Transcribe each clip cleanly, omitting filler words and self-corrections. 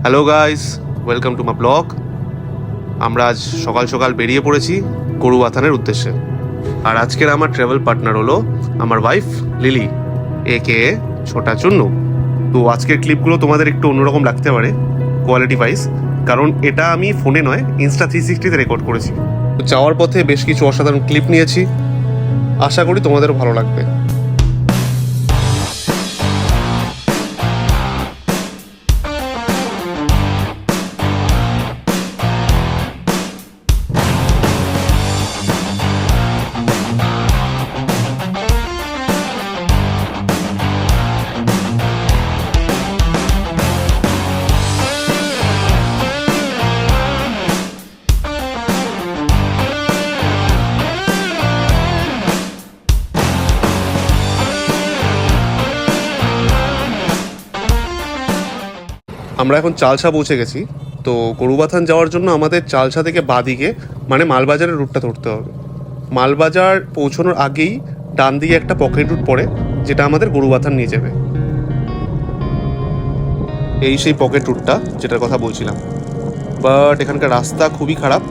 Hello guys, welcome to my blog. আমরা আজ সকাল সকাল বেরিয়ে পড়েছি গরুবাথানের উদ্দেশ্যে। আর আজকের আমার ট্রাভেল পার্টনার হলো আমার ওয়াইফ লিলি, একে ছোটা চুন্নু। তো আজকের ক্লিপগুলো তোমাদের একটু অন্যরকম লাগতে পারে কোয়ালিটি ওয়াইজ, কারণ এটা আমি ফোনে নয় Insta360-তে রেকর্ড করেছি। তো যাওয়ার পথে বেশ কিছু অসাধারণ ক্লিপ নিয়েছি, আশা করি তোমাদেরও ভালো লাগবে। আমরা এখন চালসা পৌঁছে গেছি। তো গরুবাথান যাওয়ার জন্য আমাদের চালসা থেকে বাঁদিকে মানে মালবাজারের রুটটা ধরতে হবে। মালবাজার পৌঁছানোর আগেই ডান দিকে একটা পকেট রুট পড়ে, যেটা আমাদের গরুবাথান নিয়ে যাবে। এই সেই পকেট রুটটা যেটার কথা বলছিলাম, বাট এখানকার রাস্তা খুবই খারাপ।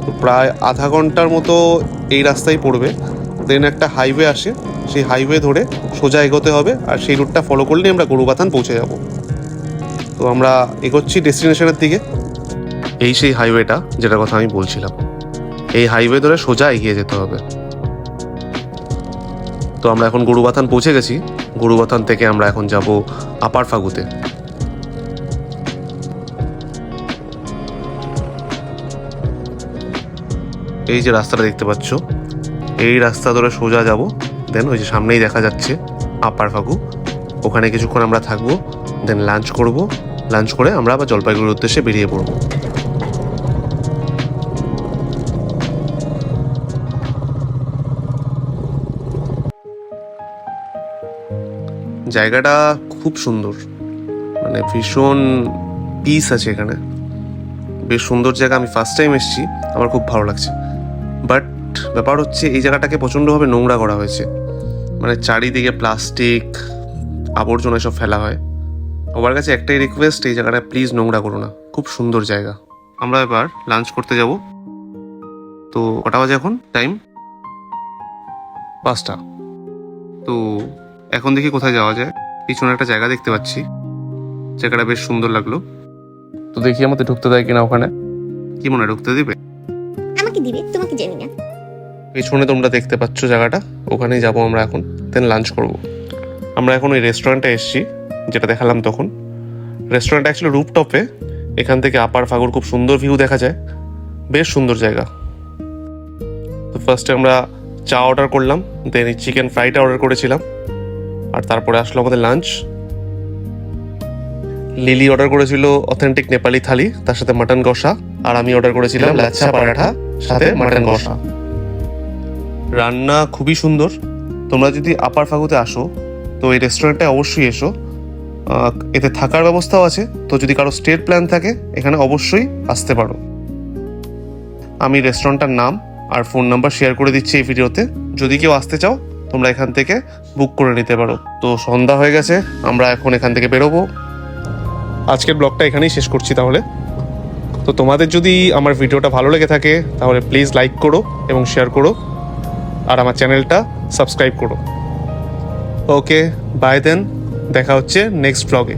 তো প্রায় আধা ঘন্টার মতো এই রাস্তায় পড়বে, দেন একটা হাইওয়ে আসে, সেই হাইওয়ে ধরে সোজা এগোতে হবে, আর সেই রুটটা ফলো করলেই আমরা গরুবাথান পৌঁছে যাব। তো আমরা এগোচ্ছি ডেস্টিনেশনের দিকে। এই সেই হাইওয়েটা যেটার কথা আমি বলছিলাম, এই হাইওয়ে ধরে সোজা এগিয়ে যেতে হবে। তো আমরা এখন গরুবাথান পৌঁছে গেছি। গরুবাথান থেকে আমরা এখন যাব আপার ফাগুতে। এই যে রাস্তাটা দেখতে পাচ্ছ, এই রাস্তা ধরে সোজা যাব, দেন ওই যে সামনেই দেখা যাচ্ছে আপার ফাগু, ওখানে কিছুক্ষণ আমরা থাকবো, দেন লাঞ্চ করব। লাঞ্চ করে আমরা আবার জলপাইগুড়ির উদ্দেশ্যে বেরিয়ে পড়ব। জায়গাটা খুব সুন্দর, মানে ভীষণ পিস আছে এখানে, বেশ সুন্দর জায়গা। আমি ফার্স্ট টাইম এসেছি, আমার খুব ভালো লাগছে। বাট ব্যাপার হচ্ছে এই জায়গাটাকে প্রচণ্ডভাবে নোংরা করা হয়েছে, মানে চারিদিকে প্লাস্টিক আবর্জনা সব ফেলা হয়। সবার কাছে একটাই রিকোয়েস্ট, এই জায়গাটা প্লিজ নোংরা করো না, খুব সুন্দর জায়গা। আমরা এবার লাঞ্চ করতে যাব। তো কটা বাজে এখন? টাইম 5টা। তো এখন দেখি কোথায় যাওয়া যায়। পিছনে একটা জায়গা দেখতে পাচ্ছি, জায়গাটা বেশ সুন্দর লাগলো। তো দেখি আমাদের ঢুকতে দেয় কিনা ওখানে। কি মনে হয় ঢুকতে দিবে? আমাকে দিবে, তোমাকে জানি না। পেছনে তোমরা দেখতে পাচ্ছ জায়গাটা, ওখানেই যাবো আমরা এখন, দেন লাঞ্চ করব। আমরা এখন ওই রেস্টুরেন্টে এসেছি যেটা দেখালাম তখন। রেস্টুরেন্টটা অ্যাকচুয়ালি রুফটপে, এখান থেকে আপার ফাগুর খুব সুন্দর ভিউ দেখা যায়, বেশ সুন্দর জায়গা। তো ফার্স্টে আমরা চা অর্ডার করলাম, দেন এই চিকেন ফ্রাইটা অর্ডার করেছিলাম, আর তারপরে আসলো আমাদের লাঞ্চ। লিলি অর্ডার করেছিল অথেন্টিক নেপালি থালি, তার সাথে মাটন কষা, আর আমি অর্ডার করেছিলাম লাচ্ছা পরাঠা সাথে মাটন কষা। রান্না খুবই সুন্দর। তোমরা যদি আপার ফাগুতে আসো তো এই রেস্টুরেন্টে অবশ্যই এসো। এতে থাকার ব্যবস্থাও আছে, তো যদি কারো স্টের প্ল্যান থাকে এখানে অবশ্যই আসতে পারো। আমি রেস্টুরেন্টটার নাম আর ফোন নাম্বার শেয়ার করে দিচ্ছি এই ভিডিওতে, যদি কেউ আসতে চাও তোমরা এখান থেকে বুক করে নিতে পারো। তো সন্ধ্যা হয়ে গেছে, আমরা এখন এখান থেকে বেরোবো। আজকের ব্লগটা এখানেই শেষ করছি তাহলে। তো তোমাদের যদি আমার ভিডিওটা ভালো লেগে থাকে তাহলে প্লিজ লাইক করো এবং শেয়ার করো, আর আমার চ্যানেলটা সাবস্ক্রাইব করো। ওকে, বাই দেন, দেখা হচ্ছে নেক্সট ব্লগে।